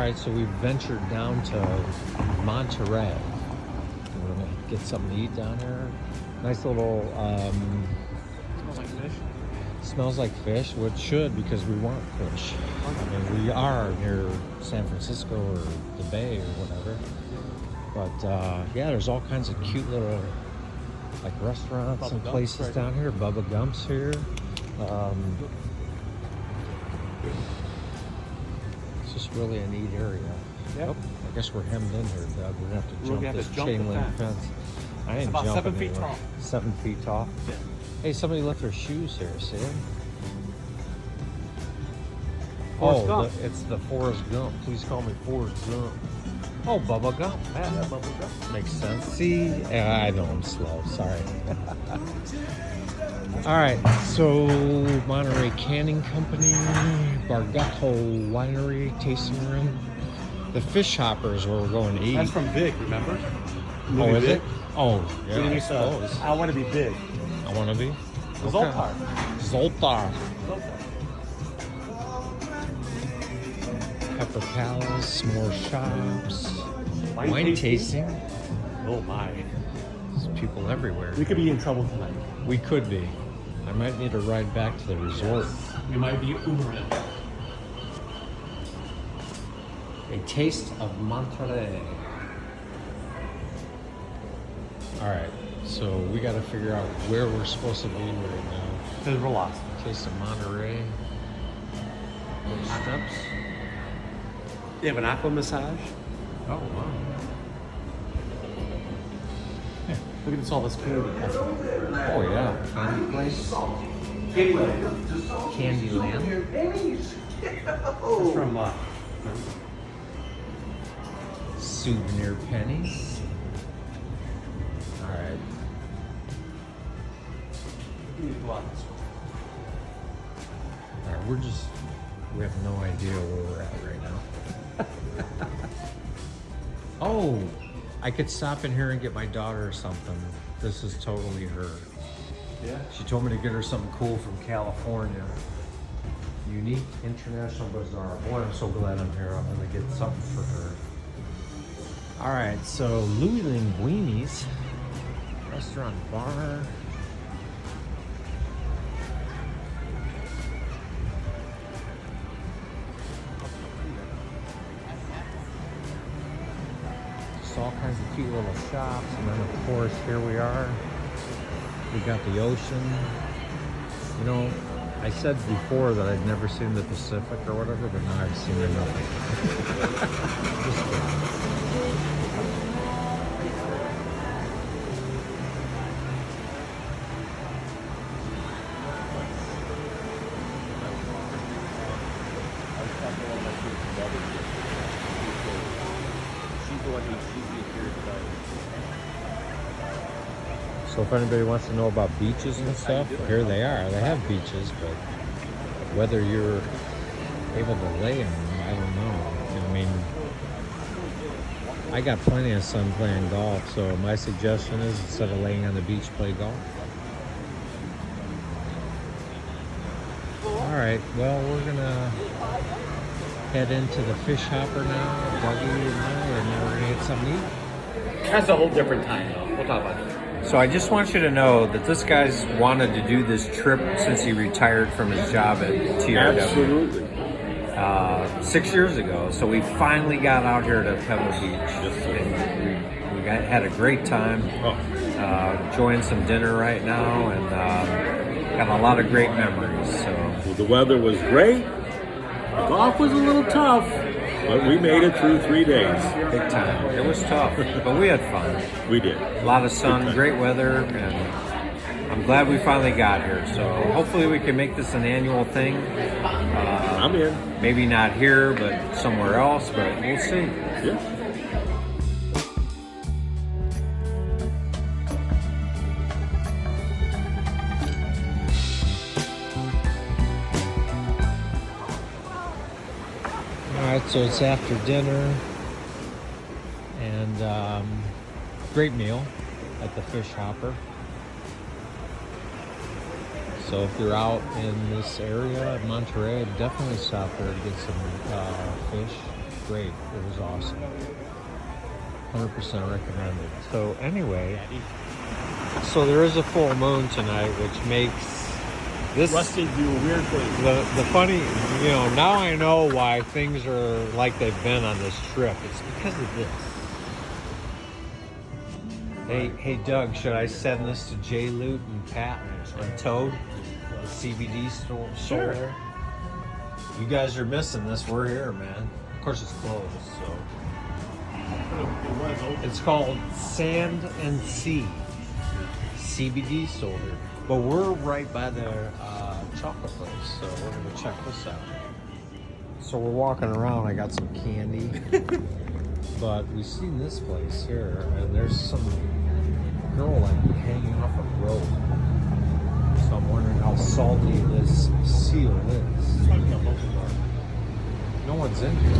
right, so we ventured down to Monterey. We're gonna get something to eat down here. Nice little, Smells like fish. smells like fish, which should because we want fish. I mean, we are near San Francisco or the Bay or whatever. But yeah, there's all kinds of cute little like restaurants Bubba and Gump's places right down here. Bubba Gump's here. It's just really a neat area. Yep. Oh, I guess we're hemmed in here, Doug. We're gonna have to We're jump gonna have this to jump chain the link fence. fence. I ain't about jumping 7 feet anywhere. tall. 7 feet tall. Yeah. Hey, somebody left their shoes here. See them? Forrest Oh, Gump. it's the Forrest Gump. Please call me Forrest Gump. Oh, Bubba Gump. Yeah, Bubba Gump. Makes sense. See, I know I'm slow. Sorry. All right, so Monterey Canning Company, Bargato Winery, tasting room. The Fish Hopper is where we're going to eat. That's from Big, remember? Oh, Movie is Big. it? Oh, yeah, He I used to, suppose. I want to be big. I want to be. Zoltar. Zoltar. Zoltar. Pepper Palace, more shops. Wine Wine tasting? tasting. Oh my. There's people everywhere. We could be in trouble tonight. We could be. I might need to ride back to the resort. We might be Ubering. A taste of Monterey. All right, so we got to figure out where we're supposed to be right now. Because we're lost. Taste of Monterey. Those steps. They have an aqua massage. Oh wow. Look at this, all this food. Oh yeah. Candy place. Candyland. It's from Souvenir pennies. All right. All right, we have no idea where we're at right now. Oh, I could stop in here and get my daughter something. This is totally her. Yeah. She told me to get her something cool from California. Unique International Bazaar. Boy, I'm so glad I'm here. I'm gonna get something for her. All right, so Louis Linguini's restaurant bar. Just all kinds of cute little shops, and then of course here we are. We got the ocean. You know, I said before that I'd never seen the Pacific or whatever, but now I've seen enough. Just kidding. So if anybody wants to know about beaches and stuff, here they are. They have beaches, but whether you're able to lay on them, I don't know. I mean, I got plenty of sun playing golf, so my suggestion is instead of laying on the beach, play golf. All right, well, we're gonna head into the Fish Hopper now, Dougie and we're gonna get something to eat. That's a whole different time, though. We'll talk about it. So I just want you to know that this guy's wanted to do this trip since he retired from his job at TRW. Absolutely. 6 years ago. So we finally got out here to Pebble Beach. And we had a great time. Enjoying some dinner right now and got a lot of great memories. So Well, the weather was great. The golf was a little tough, but we made it through 3 days. big time. It was tough, but we had fun. We did. A lot of sun, great weather, and I'm glad we finally got here. So hopefully we can make this an annual thing. I'm in. Maybe not here, but somewhere else, but we'll see. Yeah. All right, so it's after dinner, and great meal at the Fish Hopper. So if you're out in this area at Monterey, definitely stop there to get some fish. great. It was awesome. 100% recommended. So anyway, so there is a full moon tonight, which makes this Rusty do weird things. the funny, you know, now I know why things are like they've been on this trip. It's because of this. Hey Doug, should I send this to Jay Loot and Pat and Toad, the CBD store? Sure. There? You guys are missing this. We're here, man. Of course, it's closed, so. It was open. It's called Sand and Sea CBD store. But we're right by the chocolate place, so we're gonna check this out. So we're walking around. I got some candy, but we've seen this place here, and there's some girl like hanging off a rope. So I'm wondering how salty this seal is. No one's in here.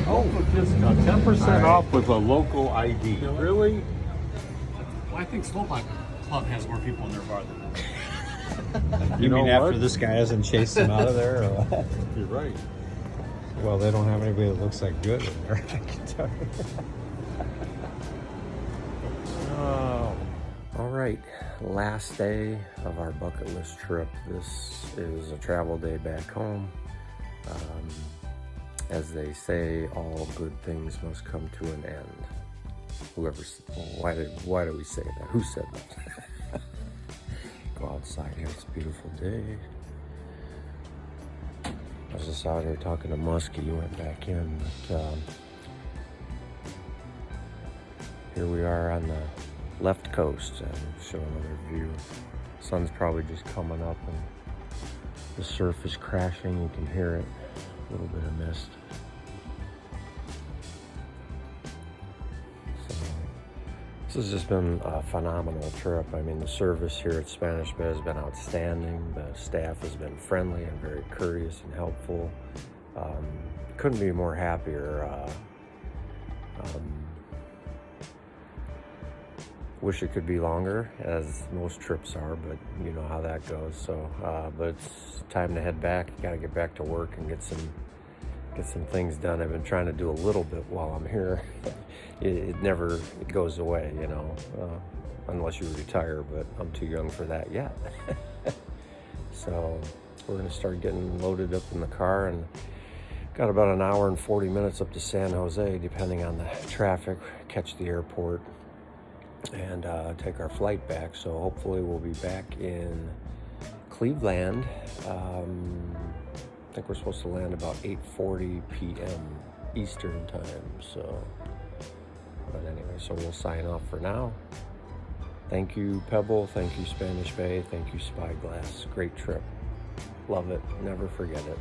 Oh, discount. 10% All right. off with a local ID. Really? Well, I think Slovak Club has more people in their bar than that. You know mean after what? this guy hasn't chased him out of there? Or what? You're right. Well, they don't have anybody that looks like good in there, I can tell you. Oh. All right, last day of our bucket list trip. This is a travel day back home. As they say, all good things must come to an end. Why do we say that? Who said that? Go outside here, it's a beautiful day. I was just out here talking to Muskie, he went back in, but here we are on the left coast, and show another view. Sun's probably just coming up and the surf is crashing, you can hear it, a little bit of mist. So, this has just been a phenomenal trip. I mean, the service here at Spanish Bay has been outstanding. The staff has been friendly and very courteous and helpful. Couldn't be more happier. Wish it could be longer, as most trips are, but you know how that goes. So, but it's time to head back. Got to get back to work and get some things done. I've been trying to do a little bit while I'm here. It never goes away, you know, unless you retire, but I'm too young for that yet. So we're gonna start getting loaded up in the car, and got about an hour and 40 minutes up to San Jose, depending on the traffic, catch the airport, and take our flight back. So hopefully we'll be back in Cleveland. I think we're supposed to land about 8:40 p.m. Eastern time. So, but anyway, so we'll sign off for now. Thank you, Pebble. Thank you, Spanish Bay. Thank you, Spyglass. Great trip. Love it. Never forget it.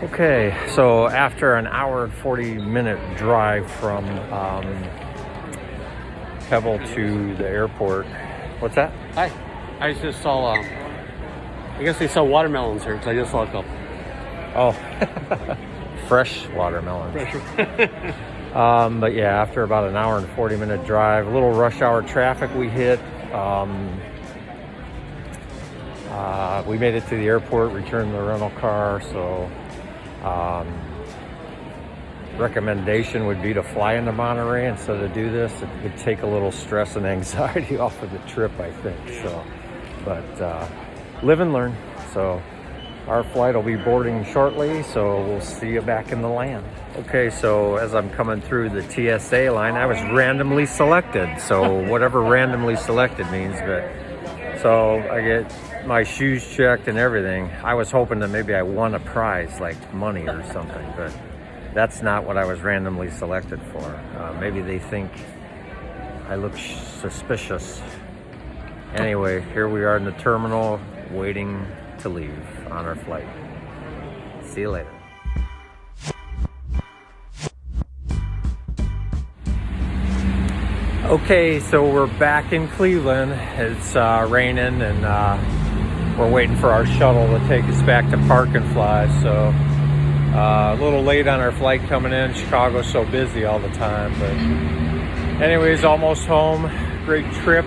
Okay, so after an hour and 40-minute drive from Pebble to the airport. What's that? Hi. I just saw, I guess they sell watermelons here, because I just saw a couple. Oh, fresh watermelon. But yeah, after about an hour and 40-minute drive, a little rush hour traffic we hit. We made it to the airport, returned the rental car. So recommendation would be to fly into Monterey instead of do this. It would take a little stress and anxiety off of the trip, I think. So, but live and learn. So our flight will be boarding shortly, so we'll see you back in the land. Okay, so as I'm coming through the TSA line, I was randomly selected. So whatever randomly selected means, but so I get my shoes checked and everything. I was hoping that maybe I won a prize, like money or something, but that's not what I was randomly selected for. Maybe they think I look suspicious. Anyway, here we are in the terminal, waiting to leave on our flight. See you later. Okay, so we're back in Cleveland. It's raining, and we're waiting for our shuttle to take us back to Park and Fly. So a little late on our flight coming in. Chicago's so busy all the time, but anyways, almost home. Great trip.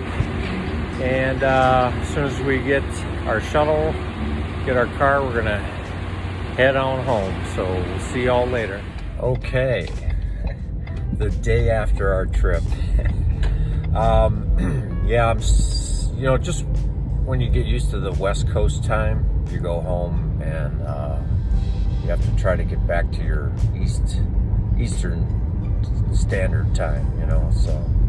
And as soon as we get our shuttle, get our car, we're gonna head on home. So we'll see y'all later. Okay, the day after our trip. Yeah, just when you get used to the West Coast time, you go home and you have to try to get back to your Eastern Standard Time,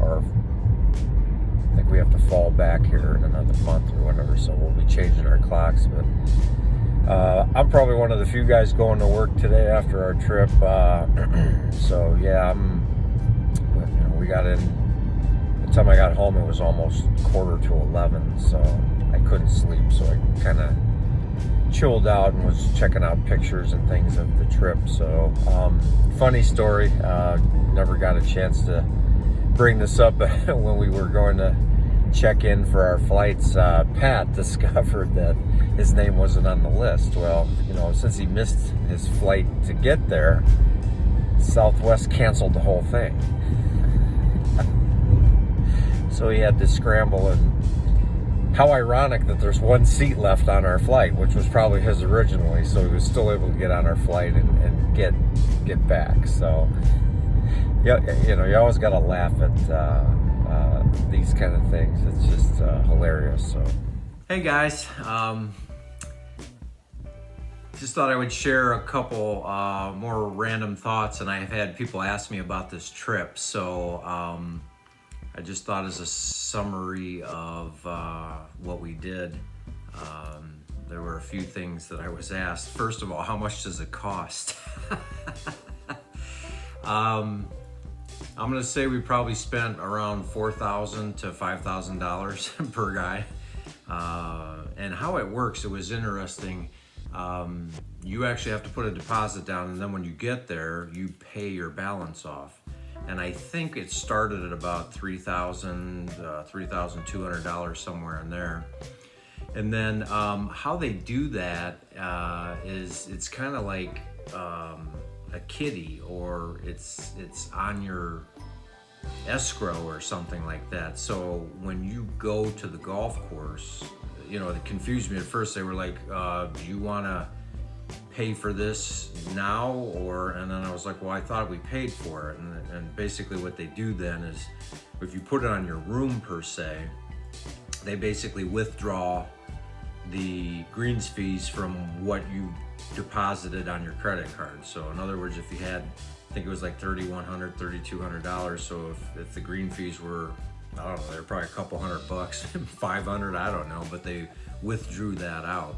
or I think we have to fall back here in another month or whatever, so we'll be changing our clocks. But I'm probably one of the few guys going to work today after our trip. So yeah, we got in. By the time I got home, it was almost 11:15, so I couldn't sleep. So I kind of chilled out and was checking out pictures and things of the trip. So funny story. Never got a chance to bring this up when we were going to check in for our flights. Pat discovered that his name wasn't on the list. Well, since he missed his flight to get there, Southwest canceled the whole thing. So he had to scramble, and how ironic that there's one seat left on our flight, which was probably his originally, so he was still able to get on our flight and get back. So yeah, you always got to laugh at these kind of things. It's just hilarious. So hey guys, just thought I would share a couple more random thoughts, and I've had people ask me about this trip, so I just thought as a summary of what we did, there were a few things that I was asked. First of all, how much does it cost? I'm gonna say we probably spent around $4,000 to $5,000 per guy. And how it works, it was interesting. You actually have to put a deposit down, and then when you get there, you pay your balance off. And I think it started at about $3,000, $3,200, somewhere in there. And then how they do that is it's kind of like a kitty, or it's on your escrow or something like that. So when you go to the golf course, it confused me at first. They were like, do you want to pay for this now, and then I was like, well, I thought we paid for it. And basically what they do then is, if you put it on your room per se, they basically withdraw the greens fees from what you deposited on your credit card. So in other words, if you had, I think it was like $3,100, $3,200. So if the green fees were, I don't know, they were probably a couple $100, $500, I don't know, but they withdrew that out.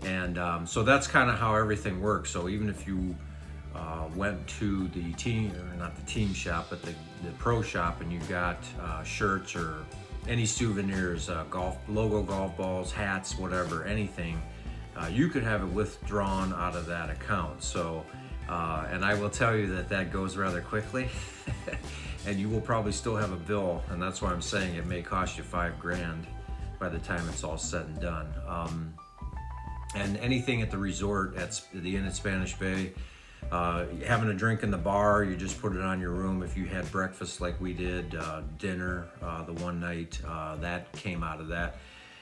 And so that's kind of how everything works. So even if you went to the team, or not the team shop, but the pro shop, and you got shirts or any souvenirs, golf balls, hats, whatever, anything, you could have it withdrawn out of that account. So, and I will tell you that goes rather quickly, and you will probably still have a bill, and that's why I'm saying it may cost you $5,000 by the time it's all said and done. And anything at the resort, at the Inn at Spanish Bay, having a drink in the bar, you just put it on your room. If you had breakfast like we did, dinner the one night, that came out of that.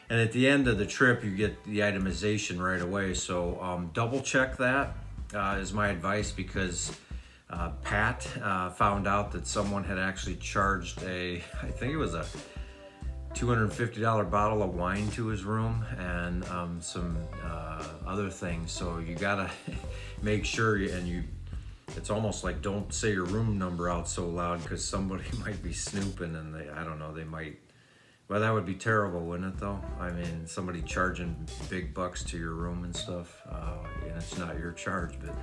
And at the end of the trip, you get the itemization right away. So double check that is my advice, because Pat found out that someone had actually charged I think it was a $250 bottle of wine to his room, and some other things. So you gotta make sure it's almost like, don't say your room number out so loud, because somebody might be snooping, and they might. Well, that would be terrible, wouldn't it, though? I mean, somebody charging big bucks to your room and stuff, and it's not your charge, but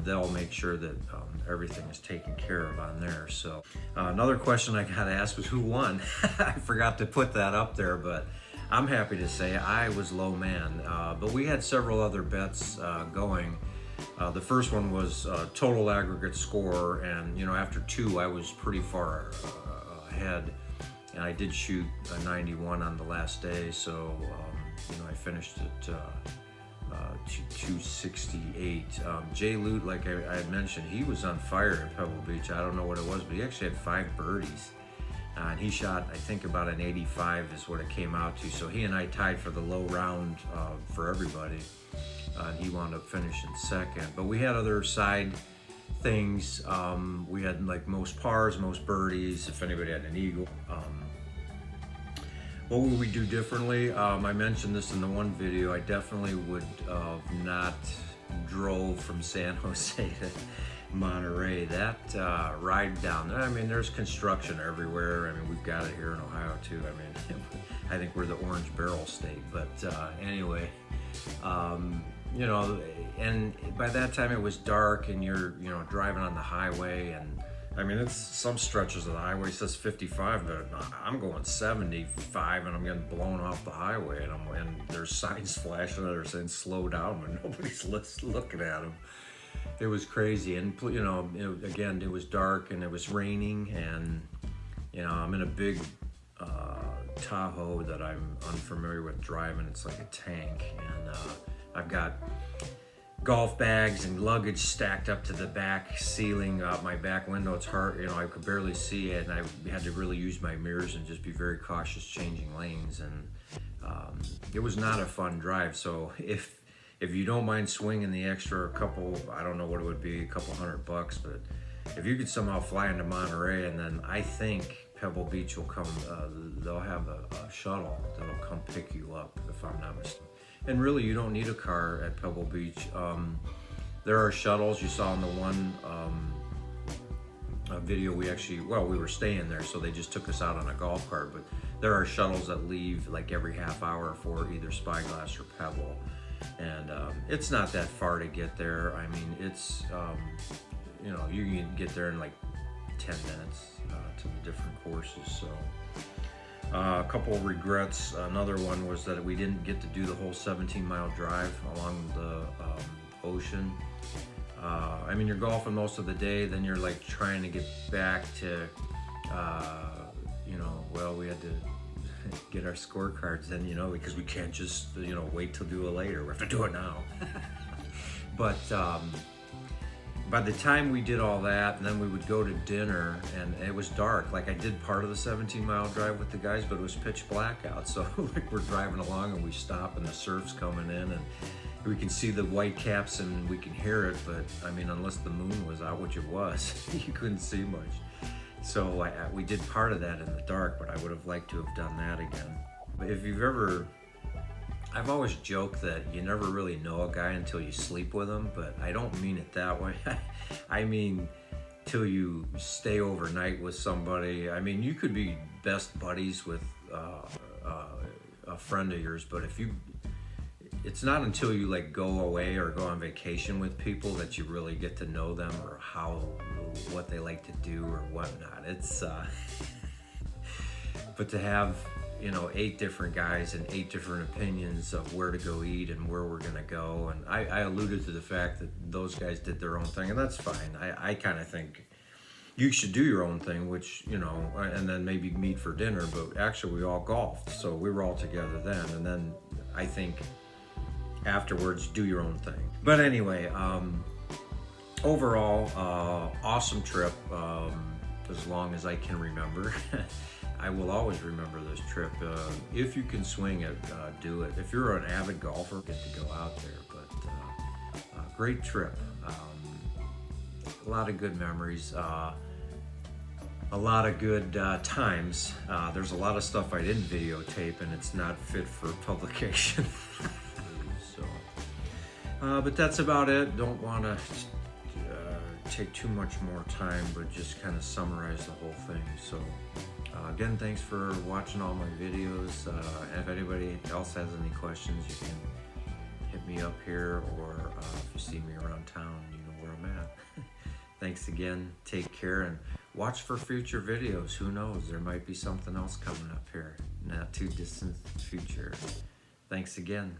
they'll make sure that everything is taken care of on there. So another question I got asked was, who won? I forgot to put that up there, but I'm happy to say I was low man. But we had several other bets going. The first one was total aggregate score, and after two, I was pretty far ahead. And I did shoot a 91 on the last day, so I finished at 268. Jay Lute, like I had mentioned, he was on fire at Pebble Beach. I don't know what it was, but he actually had 5 birdies. And he shot, I think, about an 85 is what it came out to. So he and I tied for the low round for everybody. And he wound up finishing second. But we had other side things. We had like most pars, most birdies, if anybody had an eagle. What would we do differently? I mentioned this in the one video. I definitely would not drove from San Jose to Monterey. That ride down there, I mean, there's construction everywhere. I mean, we've got it here in Ohio too. I mean, I think we're the Orange Barrel state, but anyway, you know, and by that time it was dark and you're, you know, driving on the highway, and I mean, it's some stretches of the highway says 55, but I'm going 75 and I'm getting blown off the highway, and there's signs flashing that are saying slow down when nobody's looking at them. It was crazy, and you know, again, it was dark and it was raining, and you know, I'm in a big Tahoe that I'm unfamiliar with driving. It's like a tank, and I've got golf bags and luggage stacked up to the back ceiling, my back window. It's hard, you know, I could barely see it, and I had to really use my mirrors and just be very cautious changing lanes, and it was not a fun drive. So if you don't mind swinging the extra couple, I don't know what it would be, a couple $100, but if you could somehow fly into Monterey, and then I think Pebble Beach will come, they'll have a shuttle that'll come pick you up, if I'm not mistaken. And really, you don't need a car at Pebble Beach. There are shuttles. You saw in the one video, we were staying there, so they just took us out on a golf cart, but there are shuttles that leave like every half hour for either Spyglass or Pebble. And it's not that far to get there. I mean, it's, you know, you can get there in like 10 minutes to the different courses. So a couple of regrets. Another one was that we didn't get to do the whole 17-mile drive along the ocean. I mean, you're golfing most of the day, then you're like trying to get back to, you know, well, we had to get our scorecards in, you know, because we can't just, you know, wait till do it later. We have to do it now. But by the time we did all that, and then we would go to dinner, and it was dark. Like, I did part of the 17-mile drive with the guys, but it was pitch black out. So like, we're driving along and we stop and the surf's coming in, and we can see the white caps and we can hear it, but I mean, unless the moon was out, which it was, you couldn't see much. So we did part of that in the dark, but I would have liked to have done that again. But if you've ever, I've always joked that you never really know a guy until you sleep with him, but I don't mean it that way. I mean, till you stay overnight with somebody. I mean, you could be best buddies with a friend of yours, but it's not until you like go away or go on vacation with people that you really get to know them, or what they like to do or whatnot. It's but to have, you know, 8 different guys and 8 different opinions of where to go eat and where we're gonna go, and I alluded to the fact that those guys did their own thing, and that's fine. I kind of think you should do your own thing, which, you know, and then maybe meet for dinner, but actually we all golfed, so we were all together then, and then I think afterwards do your own thing. But anyway, overall, awesome trip, as long as I can remember. I will always remember this trip. If you can swing it, do it. If you're an avid golfer, get to go out there. But great trip. A lot of good memories. A lot of good times. There's a lot of stuff I didn't videotape, and it's not fit for publication. So, but that's about it. Don't want to take too much more time, but just kind of summarize the whole thing. So again, thanks for watching all my videos. If anybody else has any questions, you can hit me up here, or if you see me around town, you know where I'm at. Thanks again, take care, and watch for future videos. Who knows, there might be something else coming up here, not too distant future. Thanks again.